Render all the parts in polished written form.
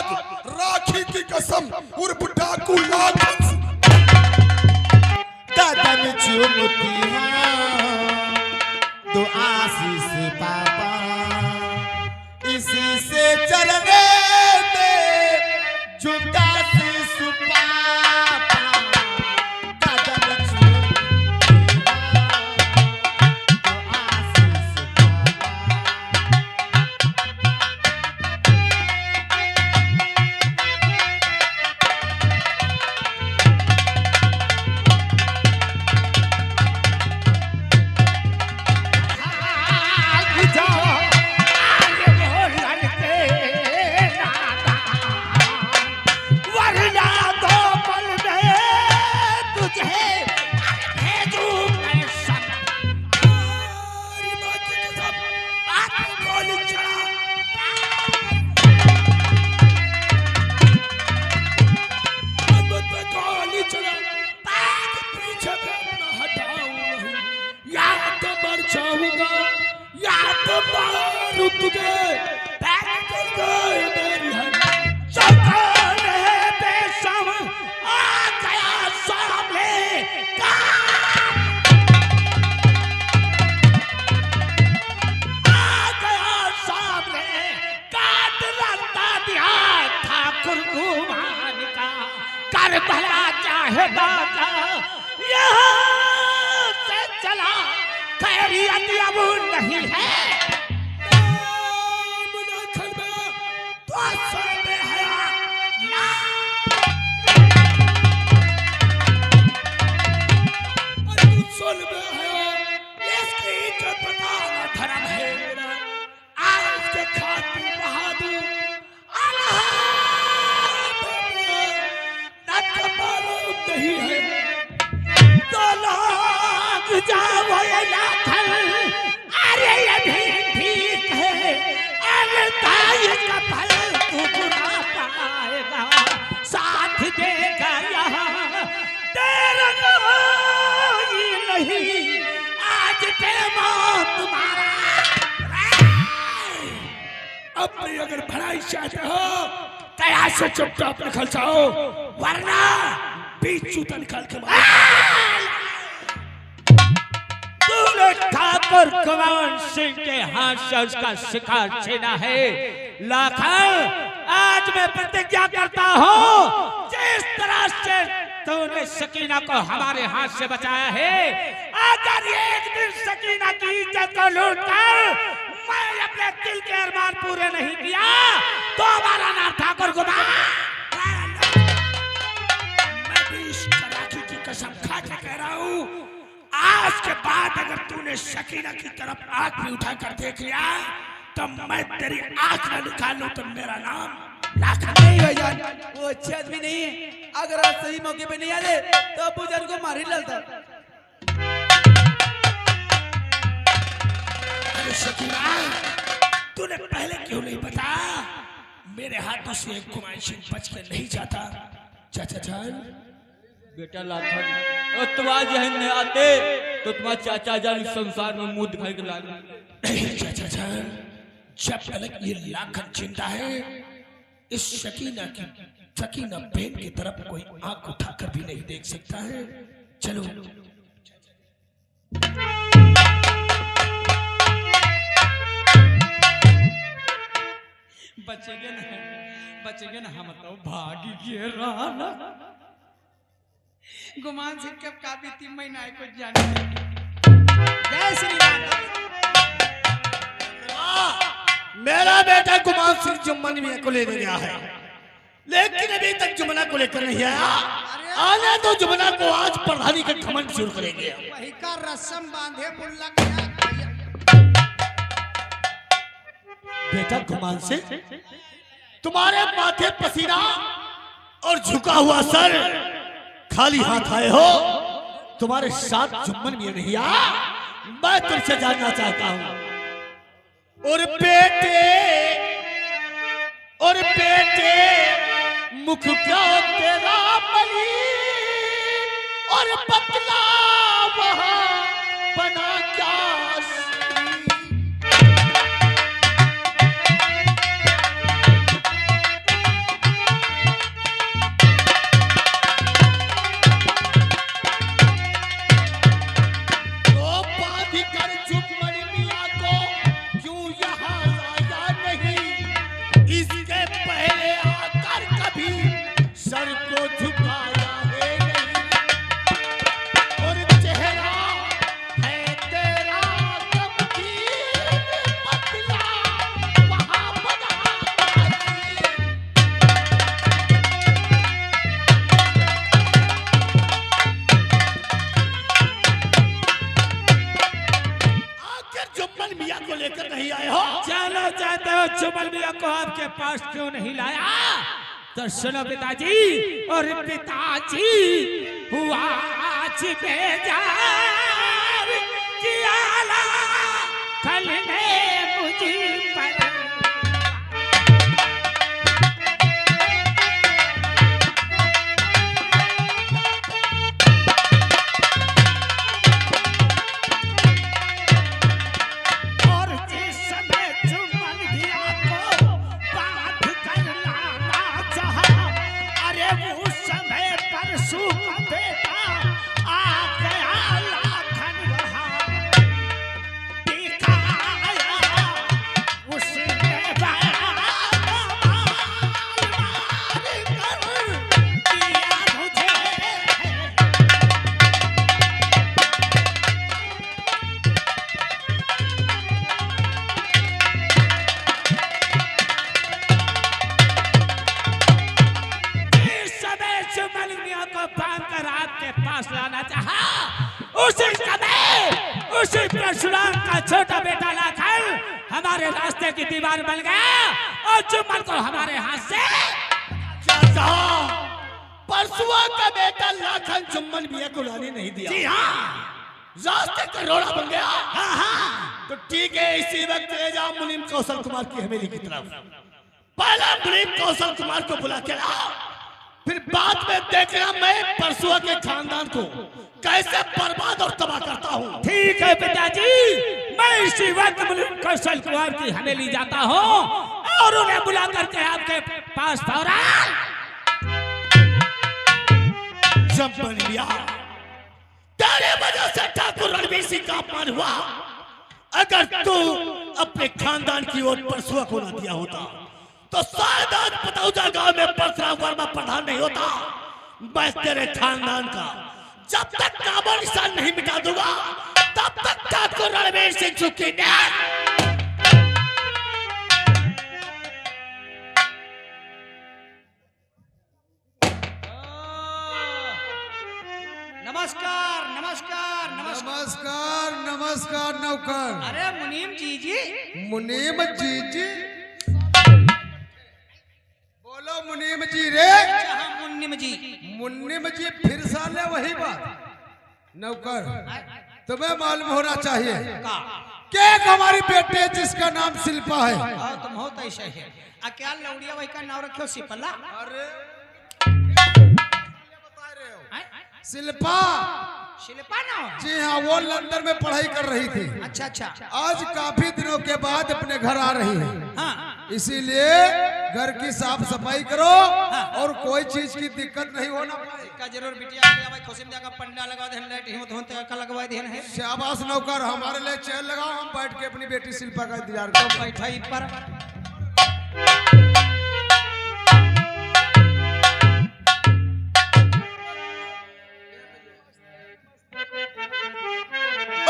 आज राखी की कसम उर्फ डाकू लाखन कदम चूमती है तो आशीष पापा इसी से चलने में झुका शीश पापा कदम चूमती है तो आशीष भला चाहे दाता यहाँ से चला खैरियत अब नहीं है तो सुन में हया ना सुन में हया इसकी इज्जत बताना धर्म है मेरा आज के खातिर बहादुर नहीं है तो लोग जाओ लाखन अरे ये भी ठीक है अरे ताई का फल तू बुरा पाएगा साथ देगा यहाँ तेरा कोई नहीं आज पे मौत तुम्हारा अपनी अगर भलाई चाहते हो तैयार से चुपचाप निकल जाओ वरना बीच जूता निकाल के तूने ठाकुर कुंवर सिंह के हाथ से उसका शिकार छीना है लाखन आज मैं प्रतिज्ञा करता हूँ जिस तरह से तूने सकीना को हमारे हाथ से बचाया है अगर एक दिन सकीना की इज्जत को लूटकर मैं अपने दिल के अरमान पूरे नहीं किया तो हमारा नाम ठाकुर कुंवर कसम खा के कह रहा हूँ आज के बाद अगर तूने सकीना की तरफ आंख भी उठा कर देख लिया तो मैं तेरी आंख न निकालूं तो मेरा नाम लाखन नहीं भाईजान वो अच्छी आदमी नहीं है अगर आज सही मौके पे नहीं आते तो अबू जान को मार ही डालता अरे सकीना तूने पहले क्यों नहीं बताया मेरे हाथों से एक कुमार सिंह बच के नहीं जाता चाचा जान बेटा लाखन और तुम आज यहाँ आते तो तुम्हारे चाचा जान संसार में मुंह दिखाई के लाल नहीं चाचा जान जब तक ये लाखन जिंदा है इस सकीना बहन की तरफ कोई आंख उठाकर भी नहीं देख सकता है चलो बचेंगे ना हम तो भागी के रहा गुमान सिंह कब काफी 3 महीना को जाने जय श्री राम मेरा बेटा गुमान सिंह जुम्मन मियां को लेने गया है लेकिन अभी तक जुमना को लेकर नहीं आया आने तो जुमना को आज प्रधानी का घमंड शुरू करेंगे वही का रस्म बांधे मुल्ला गया बेटा गुमान सिंह तुम्हारे माथे पसीना और झुका हुआ सर खाली हाथ आए हो तुम्हारे साथ जुम्मन मियां नहीं आया मैं तुमसे जानना चाहता हूं और बेटे मुख क्या तेरा मली और पतला वहां बना क्या पास क्यों नहीं लाया? तो सुनो पिताजी और पिताजी, हुआ आज बेजार किया कल ने मुझे पर। उसी परशुराम का छोटा बेटा लाखन हमारे रास्ते की दीवार बन गया और जुम्मन को हमारे हाथ से। परसुआ का बेटा लाखन जुम्मन भैया को लाने नहीं दिया। जी हाँ, रास्ते का रोड़ा बन गया। हाँ हाँ, तो ठीक है, इसी वक्त ले जाओ मुनीम कौशल कुमार की हवेली की तरफ। पहला मुनीम कौशल कुमार को बुला के लाओ, फिर बाद में देखना मैं परसुआ के खानदान को कैसे बर्बाद और तबाह करता हूँ। ठीक है पिताजी, मैं इसी वक्त मुनीम कौशल कुमार की हवेली जाता हूँ और उन्हें बुला करके आपके पास फौरन। जुम्मन भैया, तेरे वजह से ठाकुर रणवीर सिंह का अपमान हुआ। अगर तू अपने खानदान की ओर परसुआ को न दिया होता तो शायद आज पतौजा गांव में परशुराम वर्मा प्रधान नहीं होता। मैं तेरे खानदान का जब तक नामो निशान नहीं मिटा दूंगा तब तक ठाकुर रणवीर सिंह सुखी नहीं। नमस्कार नमस्कार नमस्कार। नमस्कार नमस्कार नौकर। अरे मुनीम जी मुनीम जी बोलो मुनीम जी रे। हाँ, मुन्निम जी। मुन्निम जी फिर साले वही बात। नौकर, तुम्हें मालूम होना चाहिए कि एक हमारी बेटी है जिसका नाम शिल्पा है। हाँ, तुम हो तो ऐसा है। क्या लौड़िया वही का नाम रखो सिपला? अरे शिल्पा, शिल्पा नाम? जी हाँ, वो लंदन में पढ़ाई कर रही थी। अच्छा अच्छा। आज काफी दिनों के बाद अपने घर आ रही है। हाँ, इसीलिए घर की साफ सफाई करो और कोई चीज की दिक्कत नहीं होना पाए। का जरूर बिटिया भाई खुशी में जाकर पंडा लगा दे, लाइट ही तो होते का लगवा दे है। शाबाश नौकर, हमारे लिए चेयर लगाओ, हम बैठ के अपनी बेटी शिल्पा का इंतजार करो। बैठाई पर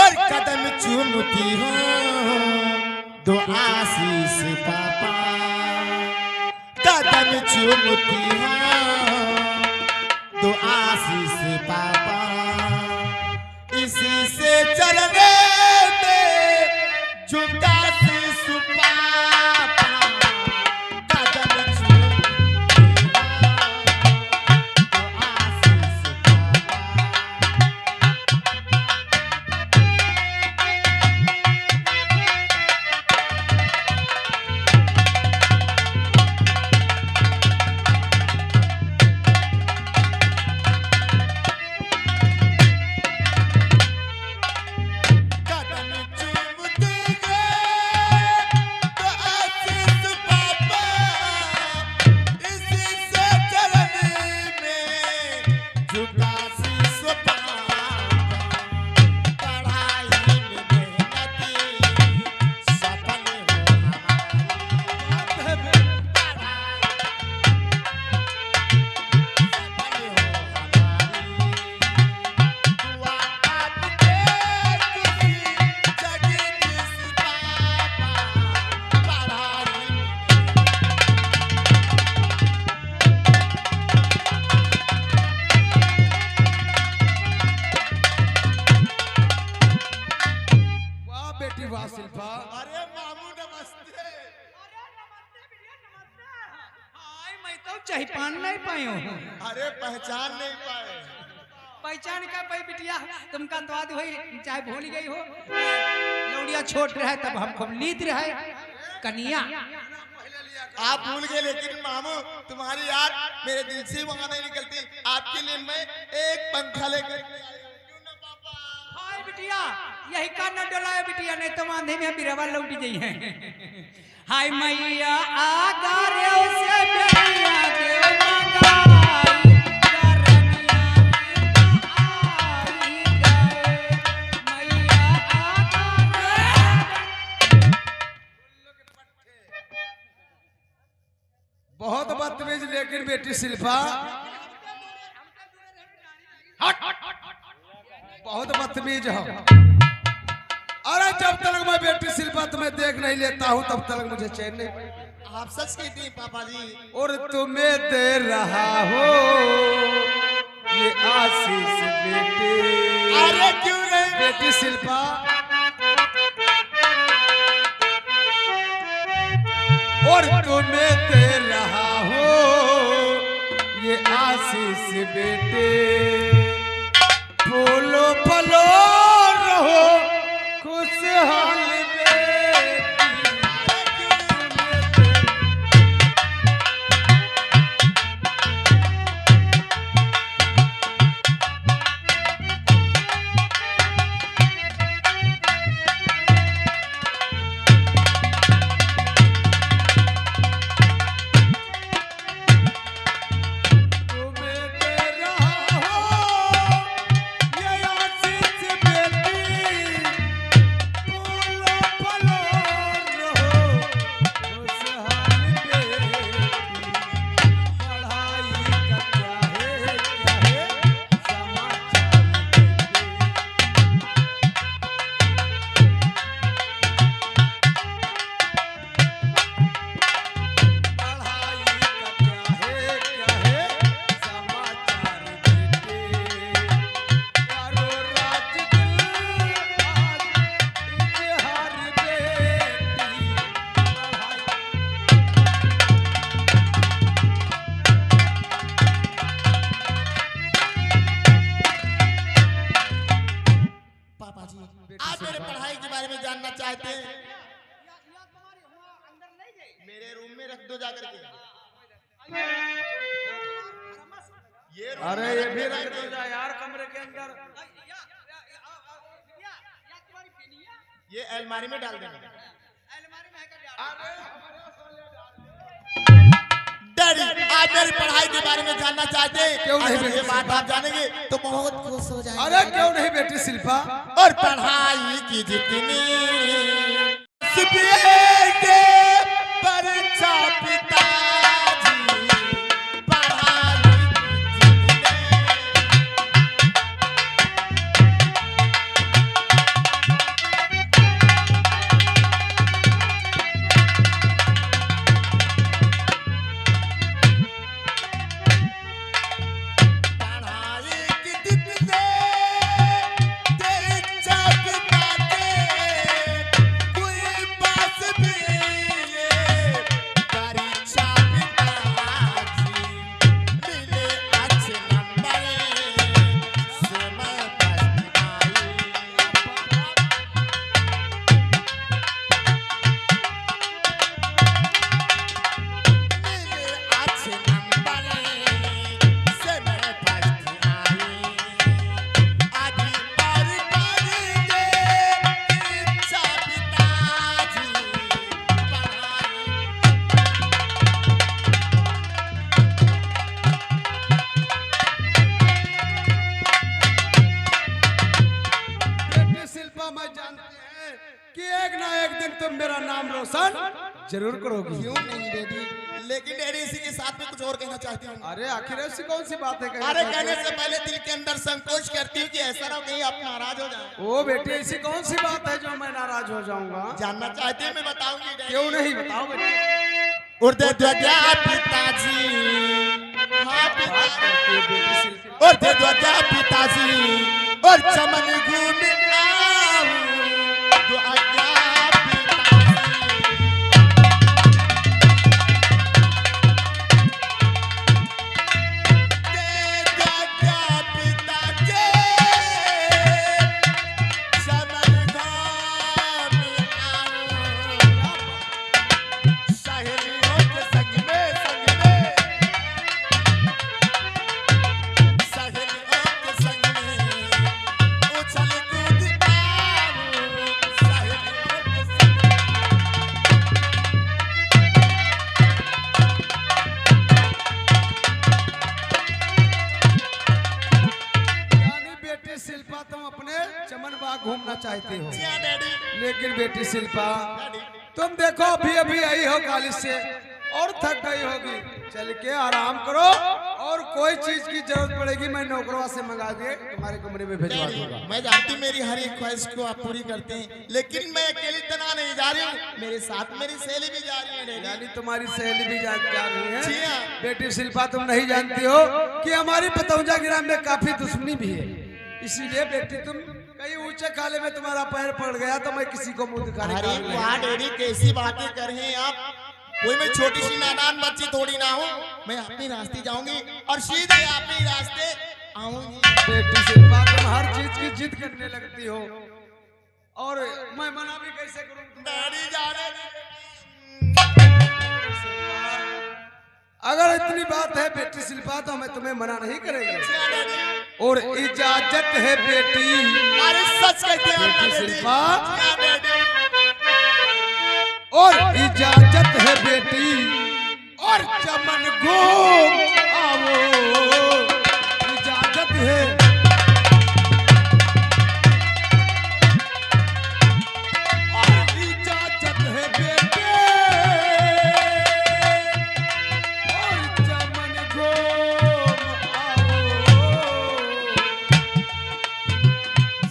और कदम चूमती हूँ दो आशीष पापा, कदम चूमती हूँ दो आशीष पापा, इसी से चलने दे झुका शीश पापा, कदम चूमती हूँ दो आशीष कदम चूमते गए पहचान नहीं पाए हो। अरे पहचान नहीं पाए। पहचान का पाई बिटिया, तुमका तो आदि हुई चाहे भूल गई हो। लौड़िया छोट रहे तब हमको लीद रहे कनिया। आप भूल गए, लेकिन मामू तुम्हारी याद मेरे दिल से वहां नहीं निकलती। आपके लिए मैं एक पंखा लेकर के आया हूं। क्यों ना पापा? हाय बिटिया, यही का न डोलाए बिटिया, नहीं तो आंधी में बिरवा लौटी गई है। हाय मैया आगा रे से बेटिया देव मंगाई, करनिया आई गए। मैया आगा रे। बहुत बदतमीज लेकिन बेटी शिल्पा बहुत बदतमीज हो। अरे जब तक मैं बेटी शिल्पा तुम्हें देख नहीं लेता हूँ तब तक मुझे चैन नहीं। आप सच कहती हैं पापा जी। और तुम्हें दे रहा हो ये आशीष बेटी। अरे क्यों नहीं बेटी शिल्पा और तुम्हें दे रहा हो ये आशीष बेटे। फूलो फलो रहो खुशहाल आप मेरे पढ़ाई के बारे में जानना चाहते हैं? मेरे रूम में रख दो जाकर के। ये रूम अरे में ये रख भी दो रख दो जाकर यार कमरे के अंदर। के। ये अलमारी में डाल देना। डैडी, आप मेरी पढ़ाई के बारे में जानना चाहते हैं? क्यों नहीं अगर ये बेटी बात आप जानेंगे तो बहुत खुश हो जाएंगे। अरे क्यों नहीं बेटी शिल्पा। और पढ़ाई की जितनी सुबह परीक्षा पिताजी, पढ़ाई की तुम मेरा नाम रोशन जरूर करोगी। क्यों नहीं डैडी, लेकिन डैडी इसी के साथ में कुछ और कहना चाहती हूँ। अरे आखिर ऐसी कौन सी बात है अरे कहने से पहले दिल के अंदर संकोच करती हूँ कि ऐसा ना हो कहीं आप नाराज हो जाए। ओ बेटी ऐसी कौन सी बात है जो मैं नाराज हो जाऊंगा? जानना चाहते हैं? मैं बताऊंगी डैडी। क्यों नहीं, बताओ बेटी। उर्दे द्वजा पिताजी, हाँ पिताजी, उर्दे द्वजा पिताजी, और चमन घूम आऊं द्वजा पिताजी। चाहती हो, जी हाँ डैडी। लेकिन बेटी शिल्पा तुम देखो अभी अभी आई हो कॉलेज से और थक गई होगी, चल के आराम करो और कोई चीज की जरूरत पड़ेगी मैं नौकरवा से मंगा दिए तुम्हारे कमरे में भिजवा दूंगा। मैं जानती मेरी हर एक ख्वाहिश को आप पूरी करते हैं, लेकिन मैं अकेली तना नहीं जा रही हूँ, मेरे साथ मेरी सहेली भी जा रही है डैडी। यानी तुम्हारी सहेली भी जा रही है? जी हाँ। बेटी शिल्पा तुम नहीं जानती हो कि हमारी पतौजा ग्राम में काफी दुश्मनी भी है, इसीलिए बेटी तुम कहीं ऊंचे खाले में तुम्हारा पैर पड़ गया तो मैं किसी को मुंह दिखाने अरे का नहीं। वाह डैडी कैसी बातें कर रहे हैं आप, कोई मैं छोटी सी नादान बच्ची थोड़ी ना हूँ, मैं अपने रास्ते जाऊंगी और सीधे अपने रास्ते आऊंगी। बेटी शिल्पा तुम हर चीज की जिद करने लगती हो और मैं मना भी कैसे करूं तुम्हें? डैडी जा रहे अगर इतनी बात है बेटी शिल्पा तो मैं तुम्हें मना नहीं करेंगे डैडी। और इजाजत है बेटी। अरे सच कहते हैं आप बेटी डैडी। शिल्पा जी हाँ डैडी। और इजाजत है बेटी और चमन घूम आओ, इजाजत है। और इजाजत है बेटी और चमन घूम आओ,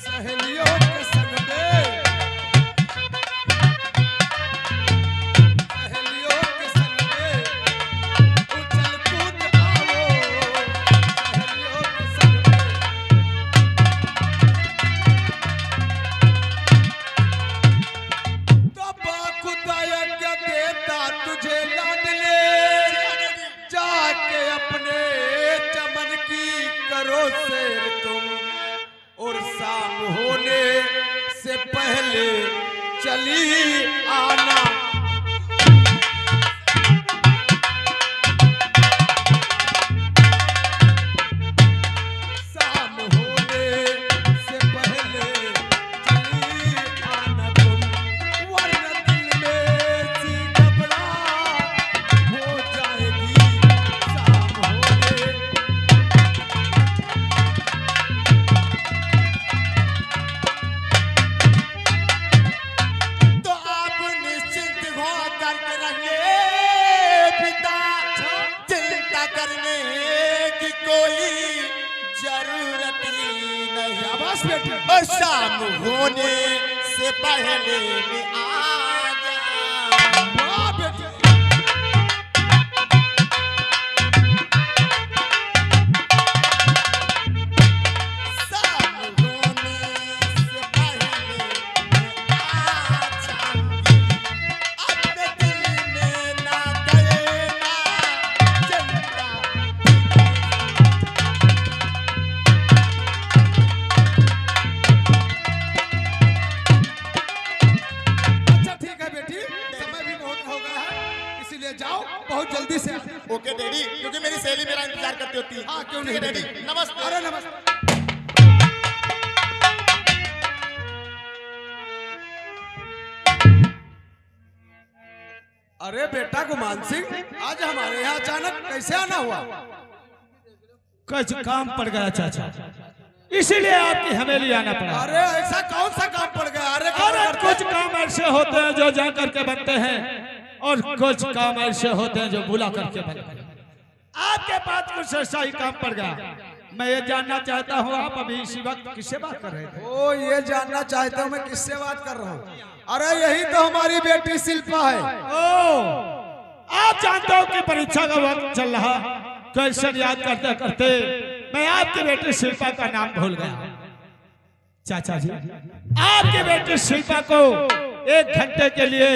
सहेलियों के संग में सहेलियों के संग में उछल कूद आओ, सहेलियों के संग में। तब खुदाया क्या देता तुझे लाडले, जाके अपने चमन की करो सैर तुम और शाम होने से पहले चली आना। शाम होने से पहले चली आना तुम, वरना दिल में सी घबराहट हो जाएगी। शाम होने तो आप निश्चिंत हो करके रहिए पिता, चिंता करने की कोई जरूरत ही नहीं। शाबाश बेटी। और शाम होने से पहले मैं आ जाऊं। वाह बेटी। शाम होने से पहले मैं आ जाऊंगी। अपने दिल में ना देना चिंता। अच्छा ठीक है बेटी, समय भी बहुत हो गया है, इसीलिए जाओ बहुत जल्दी से। ओके डैडी, क्योंकि मेरी सहेली मेरा इंतजार करती होती है। हाँ क्यों ठीक है नहीं डैडी, बेटी। नमस्ते। अरे नमस्ते। अरे बेटा गुमान सिंह, आज हमारे यहाँ अचानक कैसे आना हुआ? कुछ काम पड़ गया चाचा, इसीलिए आपकी हवेली आना पड़ा। अरे ऐसा कौन सा काम पड़ गया? अरे और कुछ काम ऐसे होते हैं जो जा करके बनते हैं और कुछ काम ऐसे होते हैं जो बुला करके बनते हैं। आपके पास कुछ ऐसा ही काम पड़ गया। मैं ये जानना चाहता हूँ आप अभी इसी वक्त किससे बात कर रहे थे? ओ ये जानना चाहता हूँ मैं किससे बात कर रहा हूँ? अरे यही तो हमारी बेटी शिल्पा है। ओ, आप जानते हो कि परीक्षा का वक्त चल रहा, क्वेश्चन याद करते करते मैं आपके बेटे शिल्पा का नाम भूल गया। चाचा जी, आपके बेटे शिल्पा को 1 घंटे के लिए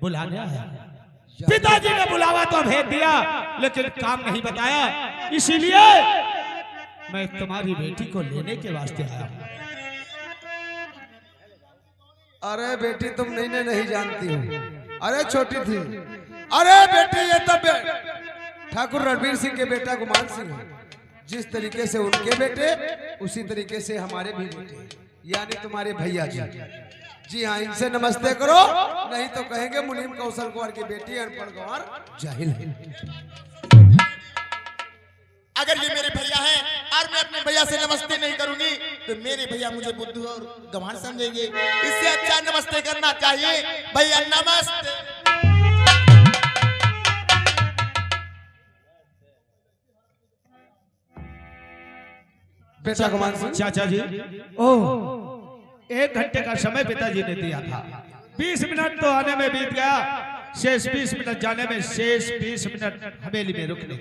बुलाना है। पिताजी ने बुलावा तो भेज दिया, लेकिन काम नहीं बताया, इसीलिए मैं तुम्हारी बेटी को लेने के वास्ते आया हूँ। अरे बेटी तुम नहीं जानती हो। अरे छोटी थी। अरे बेटी ये तो ठाकुर रणवीर सिंह के बेटा गुमान सिंह है। जिस तरीके से उनके बेटे उसी तरीके से हमारे भी बेटे, यानी तुम्हारे भैया जी। जी हाँ, इनसे नमस्ते करो, नहीं तो कहेंगे मुनीम कौशल कुंवर की बेटी अनपढ़ गंवार जाहिल है। अगर ये मेरे भैया हैं, और मैं अपने भैया से नमस्ते नहीं करूंगी तो मेरे भैया मुझे बुद्धू और गंवार समझेंगे। इससे अच्छा नमस्ते करना चाहिए। भैया नमस्ते। बेटा गुमान सिंह, चाचा जी, ओह 1 घंटे का समय पिताजी ने दिया था। 20 मिनट तो आने में बीत गया, शेष 20 मिनट जाने में, शेष 20 मिनट हवेली में रुकने।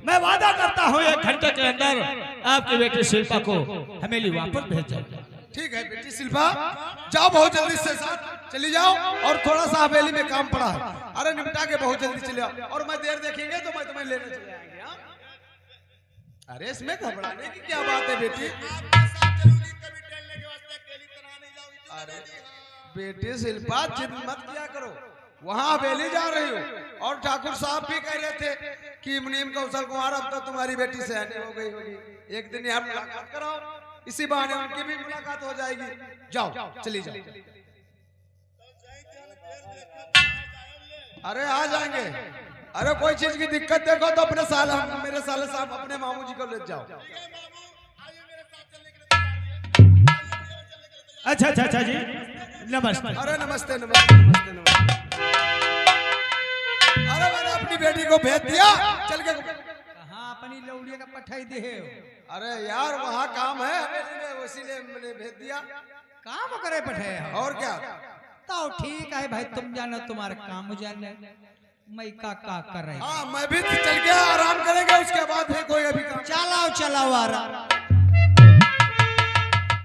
मैं वादा करता हूँ 1 घंटे के अंदर आपकी बेटी शिल्पा को हवेली वापस भेज जाऊंगा। ठीक है बेटी शिल्पा, जाओ बहुत जल्दी से साथ चली जाओ, और थोड़ा सा हवेली में काम पड़ा है, अरे निपटा के बहुत जल्दी चले आओ, और मैं देर देखेंगे तो मैं तुम्हें लेने चले आएंगे। हाँ? अरे इसमें घबराने की क्या बात है बेटी? अरे बेटी शिल्पा, जिद मत किया करो, वहाँ हवेली जा रही हो, और ठाकुर साहब भी कह रहे थे कि मुनीम कौशल कुमार अब तो तुम्हारी बेटी सयानी हो गई होगी, एक दिन यहाँ मुलाकात कराओ, इसी बहाने उनकी भी मुलाकात हो जाएगी। जाओ चली जाओ। अरे आ जाएंगे, अरे कोई चीज की दिक्कत देखो तो अपने मेरे साले साहब अपने मामू जी को ले जाओ। अच्छा चाचा जी, नमस्ते। अरे नमस्ते नमस्ते नमस्ते नमस्ते। अरे मैंने अपनी बेटी को भेज दिया, चल के हाँ अपनी लौड़िया का पठाई दे। अरे यार वहाँ काम है इसीलिए मैंने भेज दिया। काम करे पठाए और क्या? तो ठीक है भाई, तुम जानो तुम्हारा काम जाने, मैं का कर रही। हाँ मैं भी चल के आराम करेंगे, उसके बाद है कोई अभी काम। चलाओ चलाओ आराम।